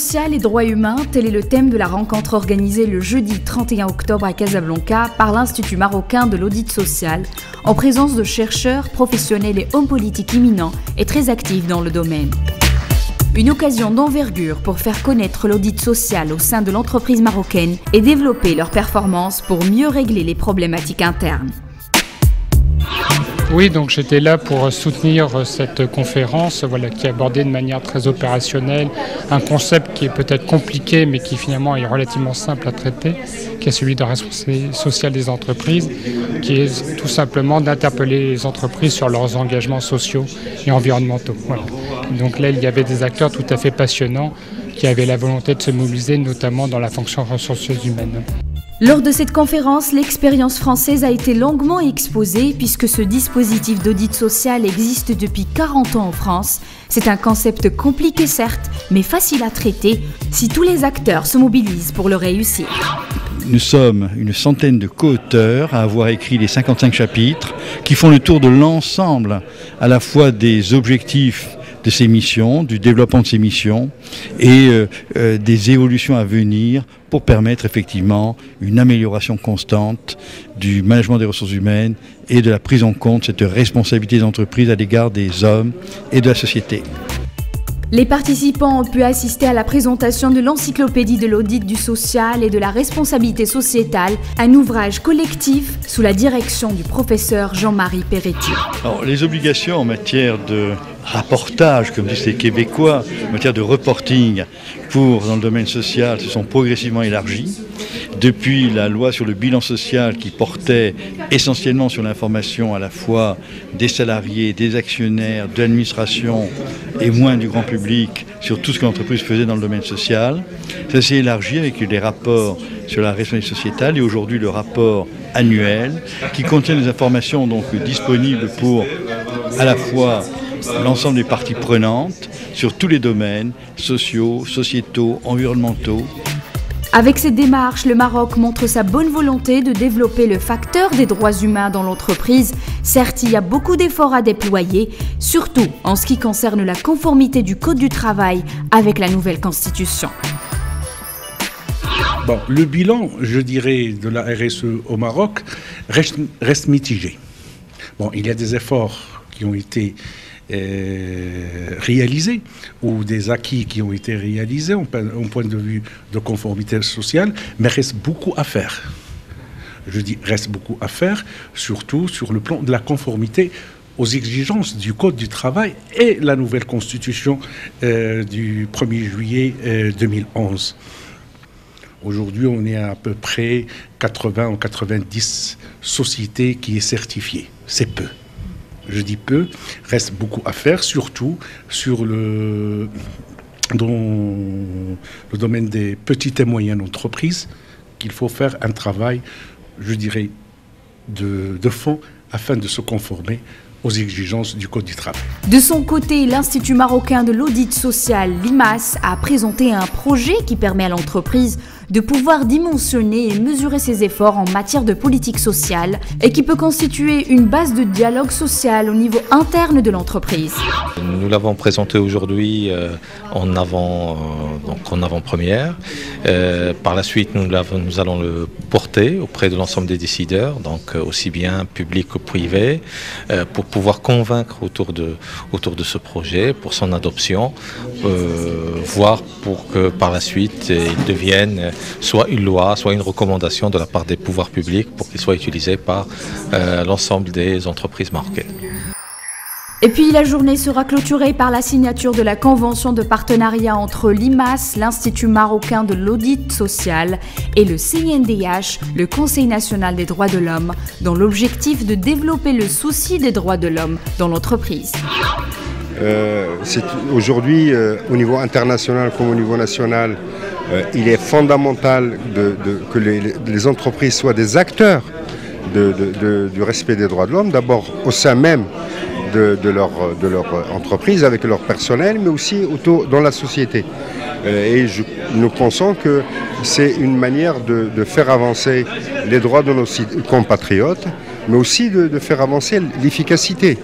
social et droits humains, tel est le thème de la rencontre organisée le jeudi 31 octobre à Casablanca par l'Institut marocain de l'audit social, en présence de chercheurs, professionnels et hommes politiques éminents et très actifs dans le domaine. Une occasion d'envergure pour faire connaître l'audit social au sein de l'entreprise marocaine et développer leurs performances pour mieux régler les problématiques internes. Oui, donc j'étais là pour soutenir cette conférence qui abordait de manière très opérationnelle un concept qui est peut-être compliqué mais qui finalement est relativement simple à traiter, qui est celui de responsabilité sociale des entreprises, qui est tout simplement d'interpeller les entreprises sur leurs engagements sociaux et environnementaux. Voilà. Donc là, il y avait des acteurs tout à fait passionnants qui avaient la volonté de se mobiliser, notamment dans la fonction ressources humaines. Lors de cette conférence, l'expérience française a été longuement exposée puisque ce dispositif d'audit social existe depuis 40 ans en France. C'est un concept compliqué certes, mais facile à traiter si tous les acteurs se mobilisent pour le réussir. Nous sommes une centaine de co-auteurs à avoir écrit les 55 chapitres qui font le tour de l'ensemble à la fois des objectifs de ces missions, du développement de ces missions et des évolutions à venir pour permettre effectivement une amélioration constante du management des ressources humaines et de la prise en compte de cette responsabilité des entreprises à l'égard des hommes et de la société. Les participants ont pu assister à la présentation de l'encyclopédie de l'audit du social et de la responsabilité sociétale, un ouvrage collectif sous la direction du professeur Jean-Marie Peretti. Alors, les obligations en matière de rapportage, comme disent les Québécois, en matière de reporting dans le domaine social se sont progressivement élargies. Depuis la loi sur le bilan social qui portait essentiellement sur l'information à la fois des salariés, des actionnaires, de l'administration et moins du grand public sur tout ce que l'entreprise faisait dans le domaine social. Ça s'est élargi avec les rapports sur la responsabilité sociétale et aujourd'hui le rapport annuel qui contient des informations donc disponibles pour à la fois l'ensemble des parties prenantes sur tous les domaines sociaux, sociétaux, environnementaux. Avec cette démarche, le Maroc montre sa bonne volonté de développer le facteur des droits humains dans l'entreprise. Certes, il y a beaucoup d'efforts à déployer, surtout en ce qui concerne la conformité du Code du travail avec la nouvelle Constitution. Bon, le bilan, je dirais, de la RSE au Maroc reste mitigé. Bon, il y a des efforts qui ont été réalisés ou des acquis qui ont été réalisés au point de vue de conformité sociale, mais reste beaucoup à faire. Je dis reste beaucoup à faire, surtout sur le plan de la conformité aux exigences du Code du travail et la nouvelle Constitution du 1er juillet 2011. Aujourd'hui, on est à peu près 80 ou 90 sociétés qui est certifiées. C'est peu. Je dis peu, reste beaucoup à faire, surtout sur dans le domaine des petites et moyennes entreprises, qu'il faut faire un travail, je dirais, de fond afin de se conformer aux exigences du Code du travail. De son côté, l'Institut marocain de l'audit social, l'IMAS, a présenté un projet qui permet à l'entreprise de pouvoir dimensionner et mesurer ses efforts en matière de politique sociale et qui peut constituer une base de dialogue social au niveau interne de l'entreprise. Nous l'avons présenté aujourd'hui en avant-première. Par la suite, nous allons le porter auprès de l'ensemble des décideurs, donc aussi bien public que privé, pour pouvoir convaincre autour de ce projet, pour son adoption, voire pour que par la suite, il devienne soit une loi, soit une recommandation de la part des pouvoirs publics pour qu'il soit utilisé par l'ensemble des entreprises marocaines. Et puis la journée sera clôturée par la signature de la convention de partenariat entre l'IMAS, l'Institut marocain de l'audit social, et le CNDH, le Conseil national des droits de l'homme, dans l'objectif de développer le souci des droits de l'homme dans l'entreprise. Aujourd'hui, au niveau international comme au niveau national, il est fondamental que les entreprises soient des acteurs du respect des droits de l'homme, d'abord au sein même de leur entreprise, avec leur personnel, mais aussi dans la société. Nous pensons que c'est une manière de faire avancer les droits de nos compatriotes, mais aussi de faire avancer l'efficacité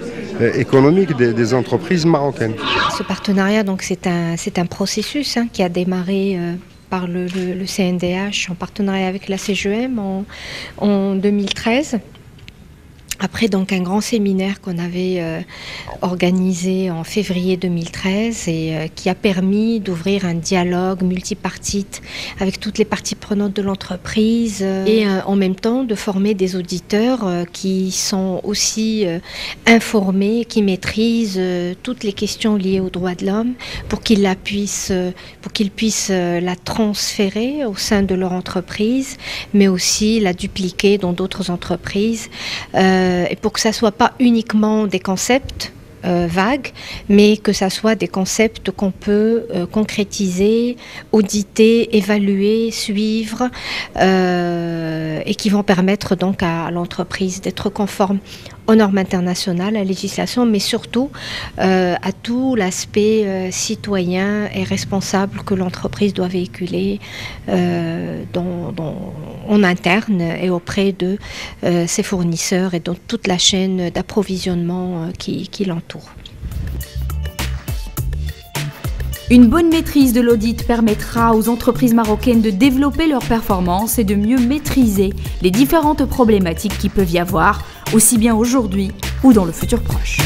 économique des entreprises marocaines. Ce partenariat, donc, c'est un processus qui a démarré par le CNDH en partenariat avec la CGEM en 2013. Après donc un grand séminaire qu'on avait organisé en février 2013 et qui a permis d'ouvrir un dialogue multipartite avec toutes les parties prenantes de l'entreprise et en même temps de former des auditeurs qui sont aussi informés, qui maîtrisent toutes les questions liées aux droits de l'homme pour qu'ils puissent la transférer au sein de leur entreprise, mais aussi la dupliquer dans d'autres entreprises. Et pour que ça ne soit pas uniquement des concepts vagues, mais que ça soit des concepts qu'on peut concrétiser, auditer, évaluer, suivre, et qui vont permettre donc à l'entreprise d'être conforme aux normes internationales, à la législation, mais surtout à tout l'aspect citoyen et responsable que l'entreprise doit véhiculer en interne et auprès de ses fournisseurs et dans toute la chaîne d'approvisionnement qui l'entoure. Une bonne maîtrise de l'audit permettra aux entreprises marocaines de développer leurs performances et de mieux maîtriser les différentes problématiques qui peuvent y avoir, aussi bien aujourd'hui ou dans le futur proche.